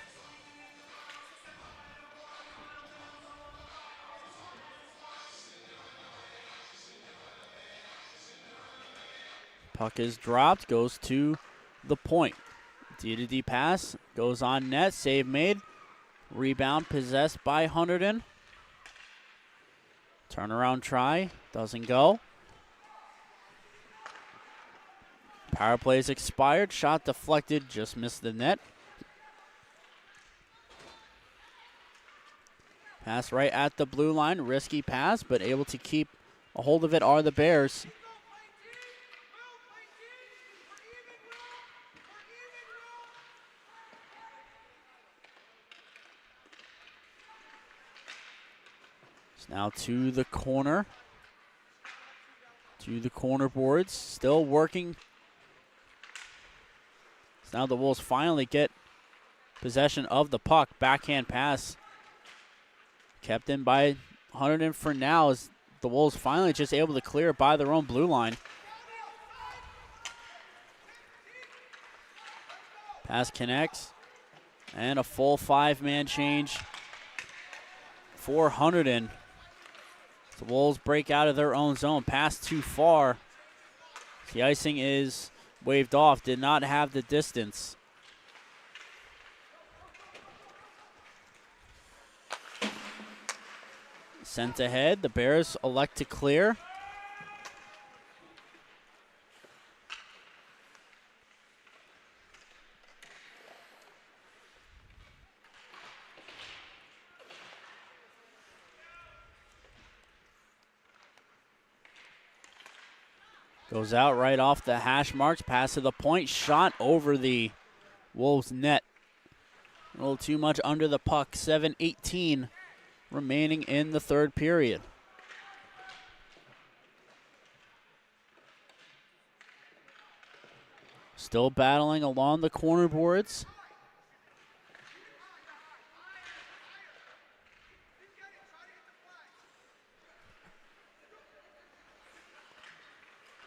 Puck is dropped, goes to the point. D-to-D pass, goes on net, save made. Rebound possessed by Hunterdon. Turnaround try, doesn't go. Power play is expired, shot deflected, just missed the net. Pass right at the blue line, risky pass, but able to keep a hold of it are the Bears. Now to the corner. To the corner boards. Still working. So now the Wolves finally get possession of the puck. Backhand pass. Kept in by Hunterdon for now as the Wolves finally just able to clear it by their own blue line. Pass connects. And a full 5-man change for Hunterdon. The Wolves break out of their own zone. Pass too far. The icing is waved off. Did not have the distance. Sent ahead. The Bears elect to clear. Goes out right off the hash marks, pass to the point, shot over the Wolves net. A little too much under the puck, 7:18 remaining in the third period. Still battling along the corner boards.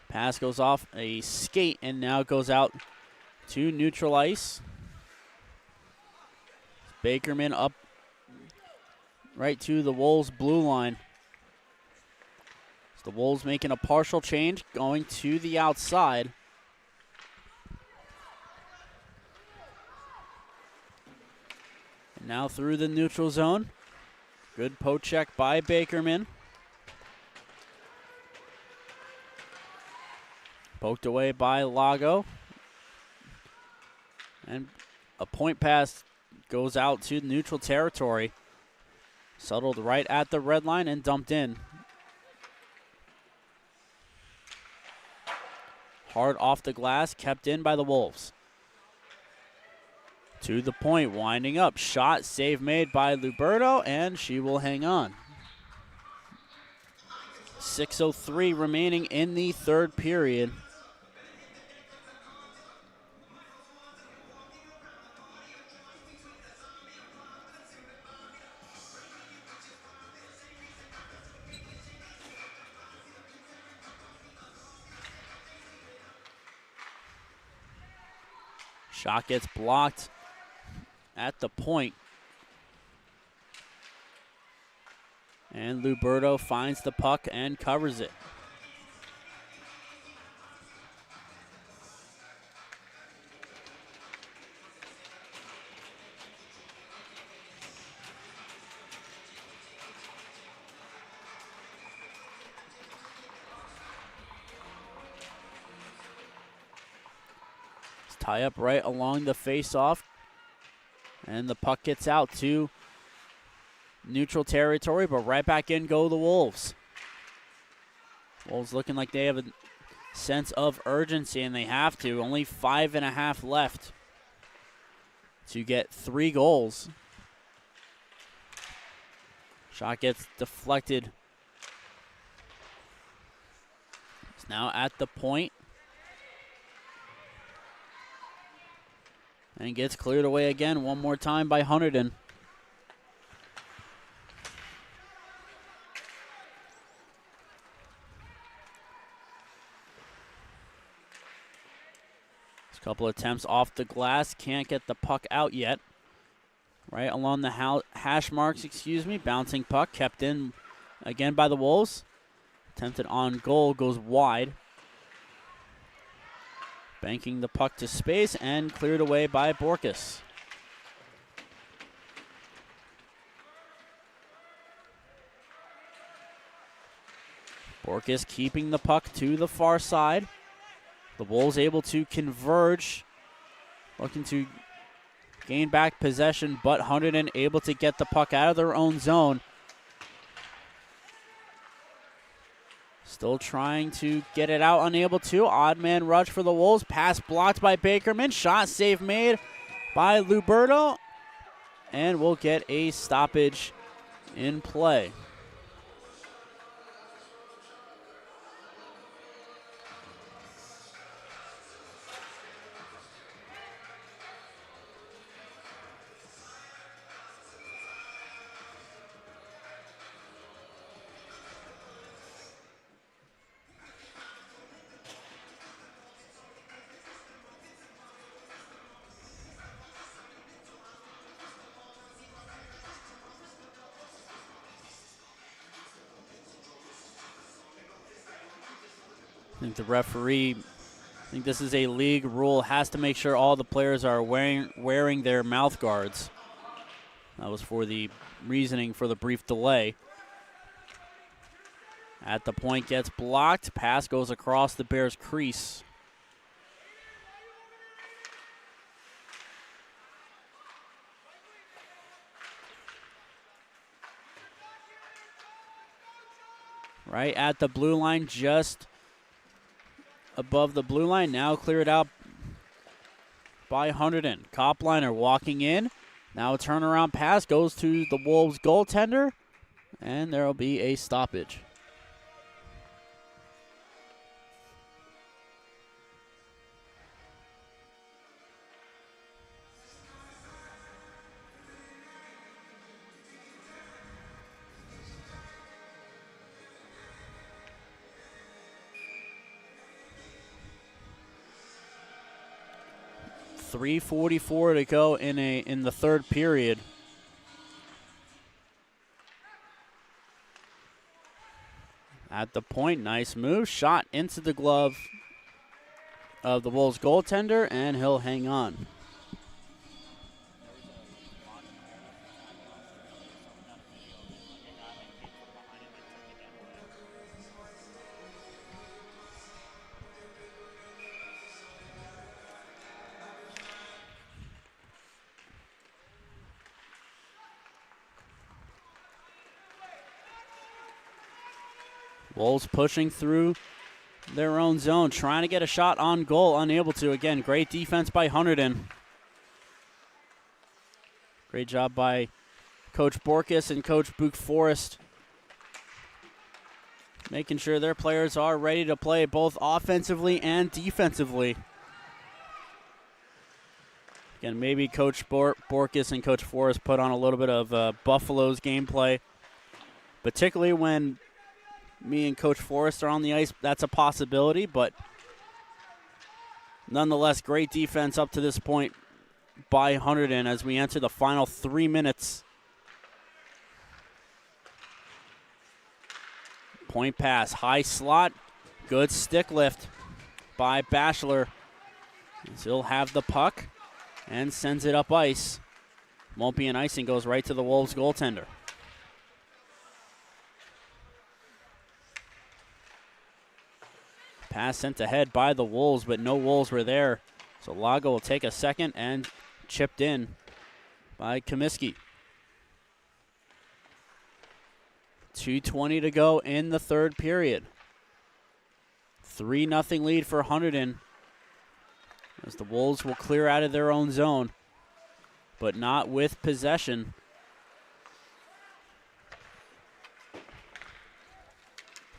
Pass goes off a skate and now goes out to neutral ice. Bakerman up right to the Wolves blue line. So the Wolves making a partial change, going to the outside. And now through the neutral zone. Good poke check by Bakerman. Poked away by Lago. And a point pass goes out to neutral territory. Settled right at the red line and dumped in. Hard off the glass, kept in by the Wolves. To the point, winding up. Shot, save made by Luberto, and she will hang on. 6:03 remaining in the third period. Shot gets blocked at the point. And Luberto finds the puck and covers it. Tie up right along the face-off. And the puck gets out to neutral territory, but right back in go the Wolves. Wolves looking like they have a sense of urgency, and they have to. Only 5.5 left to get 3 goals. Shot gets deflected. It's now at the point. And gets cleared away again one more time by Hunterdon. A couple attempts off the glass. Can't get the puck out yet. Right along the hash marks, Bouncing puck kept in again by the Wolves. Attempted on goal, goes wide. Banking the puck to space and cleared away by Borkus. Borkus keeping the puck to the far side. The Wolves able to converge, looking to gain back possession, but Hunterdon able to get the puck out of their own zone. Still trying to get it out, unable to. Odd man rush for the Wolves. Pass blocked by Bakerman. Shot save made by Luberto. And we'll get a stoppage in play. I think the referee, I think this is a league rule, has to make sure all the players are wearing their mouth guards. That was for the reasoning for the brief delay. At the point gets blocked. Pass goes across the Bears' crease. Right at the blue line, just above the blue line, now cleared out by Hunterdon. Kopliner walking in. Now a turnaround pass goes to the Wolves goaltender, and there will be a stoppage. .344 to go in the third period. At the point, nice move. Shot into the glove of the Wolves goaltender, and he'll hang on. Wolves pushing through their own zone, trying to get a shot on goal, unable to. Again, great defense by Hunterdon. Great job by Coach Borkus and Coach Buch Forrest, making sure their players are ready to play both offensively and defensively. Again, maybe Coach Borkus and Coach Forrest put on a little bit of Buffalo's gameplay, particularly when me and Coach Forrest are on the ice. That's a possibility, but nonetheless, great defense up to this point by Hunterdon as we enter the final 3 minutes. Point pass, high slot, good stick lift by Bachelor. He'll have the puck and sends it up ice. Won't be an icing, goes right to the Wolves goaltender. Pass sent ahead by the Wolves, but no Wolves were there. So Lago will take a second and chipped in by Comiskey. 2:20 to go in the third period. 3-0 lead for Hunterdon as the Wolves will clear out of their own zone, but not with possession.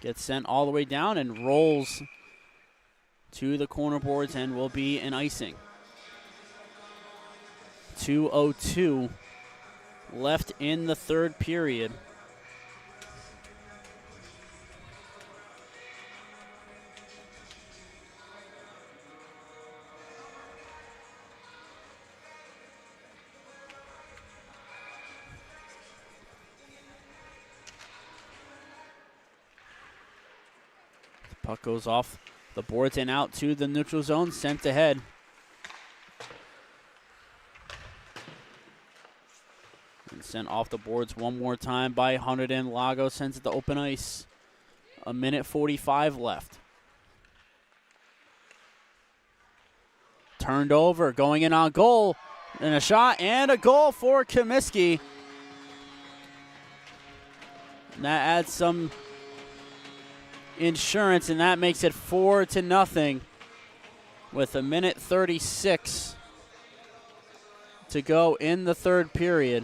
gets sent all the way down and rolls to the corner boards and will be an icing. 2:02 left in the third period. Puck goes off the boards and out to the neutral zone, sent ahead. And sent off the boards one more time by Hunterdon. Lago sends it to open ice. 1:45 left. Turned over, going in on goal. And a shot and a goal for Comiskey. And that adds some insurance, and that makes it 4-0 with 1:36 to go in the third period.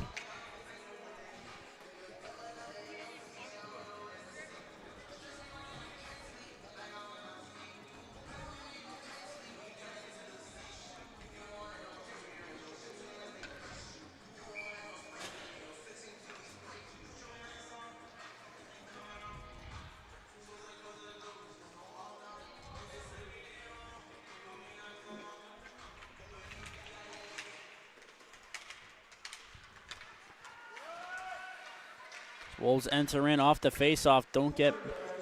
Wolves enter in off the faceoff. Don't get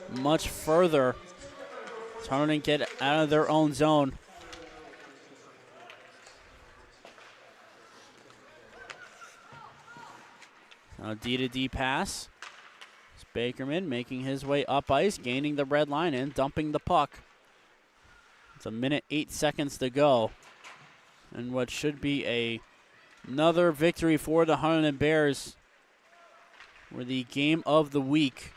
much further. Hunterdon get out of their own zone. Now D-to-D pass. It's Bakerman making his way up ice, gaining the red line and dumping the puck. It's 1:08 to go. And what should be another victory for the Hunterdon Bears. For the game of the week.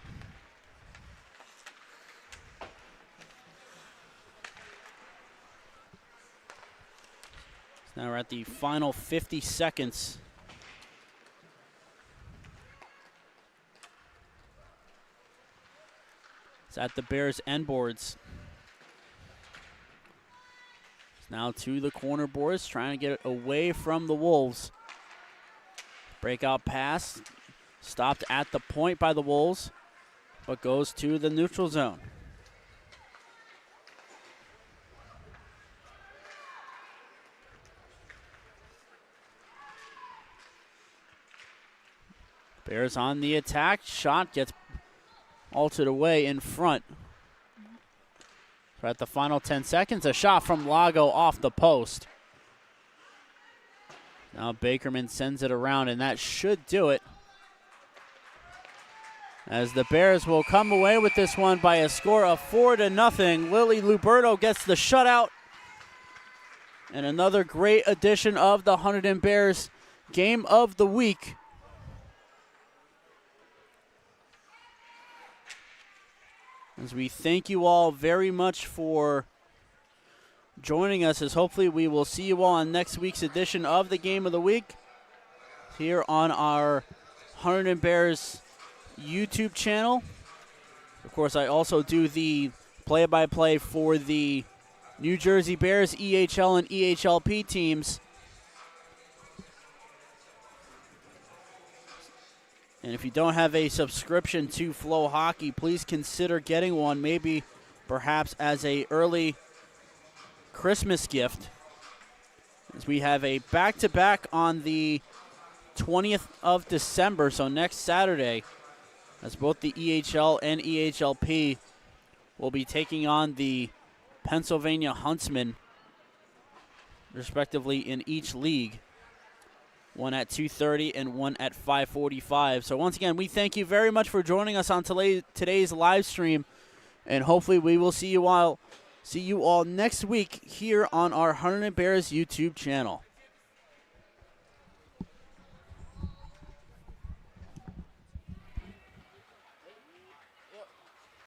So now we're at the final 50 seconds. It's at the Bears' end boards. It's now to the corner boards, trying to get it away from the Wolves. Breakout pass. Stopped at the point by the Wolves, but goes to the neutral zone. Bears on the attack. Shot gets altered away in front. So at the final 10 seconds, a shot from Lago off the post. Now Bakerman sends it around, and that should do it. As the Bears will come away with this one by a score of 4-0. Lily Luberto gets the shutout. And another great edition of the Hunterdon Bears game of the week. As we thank you all very much for joining us, as hopefully we will see you all on next week's edition of the game of the week here on our Hunterdon Bears YouTube channel. Of course, I also do the play-by-play for the New Jersey Bears EHL and EHLP teams. And if you don't have a subscription to Flow Hockey, please consider getting one, maybe perhaps as a early Christmas gift. As we have a back-to-back on the 20th of December, so next Saturday, as both the EHL and EHLP will be taking on the Pennsylvania Huntsmen, respectively, in each league. One at 2:30 and one at 5:45. So once again, we thank you very much for joining us on today's live stream, and hopefully we will see you all next week here on our Hunterdon Bears YouTube channel.